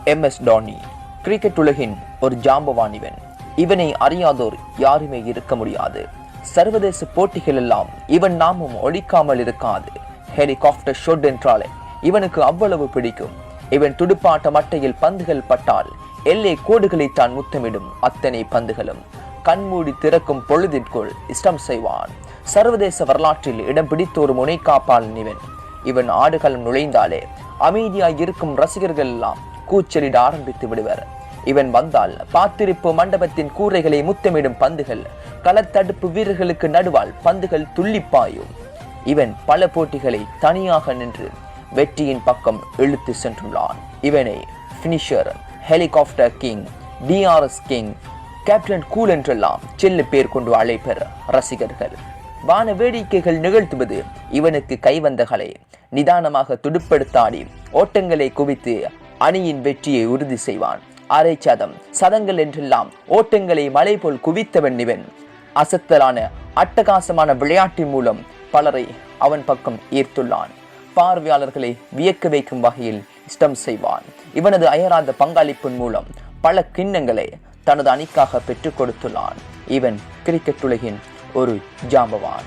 DHONI cricket உலகின் ஒரு ஜாம்பவான் இவனை அறியாதோர் யாருமே இருக்க முடியாது. சர்வதேச போட்டிகள் எல்லாம் இவன் நாமும் ஒழிக்காமல் இருக்காது. ஹெலிகாப்டர் ஷாட் என்றாலே இவனுக்கு அவ்வளவு பிடிக்கும். இவன் துடுப்பாட்ட மட்டையில் பந்துகள் பட்டால் எல்லை கோடுகளை தான் முத்தமிடும். அத்தனை பந்துகளும் கண்மூடி திறக்கும் பொழுதிற்குள் இஷ்டம் செய்வான். சர்வதேச வரலாற்றில் இடம் பிடித்த ஒரு முனைக்காப்பாளன் இவன் ஆடுகளம் நுழைந்தாலே அமைதியாய் இருக்கும் ரசிகர்கள் எல்லாம் கூச்சலிட ஆரம்பித்து விடுவர். இவன் வந்தால் பாத்திருப்பு மண்டபத்தின் கூரைகளை முத்தமிடும் பந்துகள், களத்தடுப்பு வீரர்களுக்கு நடுவால் பந்துகள் துள்ளிப்பாயும். இவன் பல போட்டிகளை தனியாக நின்று வெற்றியின் பக்கம் இழுத்து சென்றுள்ளான். இவனை finisher, helicopter king, DRS king, captain cool என்றெல்லாம் செல்லு பேர் கொண்டு அழைப்பர் ரசிகர்கள். வான வேடிக்கைகள் நிகழ்த்துவது இவனுக்கு கைவந்த கலை. நிதானமாக துடுப்படுத்தாடி ஓட்டங்களை குவித்து அணியின் வெற்றியை உறுதி செய்வான். அரை சதம், சதங்கள் என்றெல்லாம் ஓட்டங்களை மலை போல் குவித்தவன் இவன். அசத்தலான அட்டகாசமான விளையாட்டின் மூலம் பலரை அவன் பக்கம் ஈர்த்துள்ளான். பார்வையாளர்களை வியக்க வைக்கும் வகையில் இஷ்டம் செய்வான். இவனது அயராத பங்களிப்பின் மூலம் பல கிண்ணங்களை தனது அணிக்காக பெற்றுக் கொடுத்துள்ளான். இவன் கிரிக்கெட் உலகின் ஒரு ஜாம்பவான்.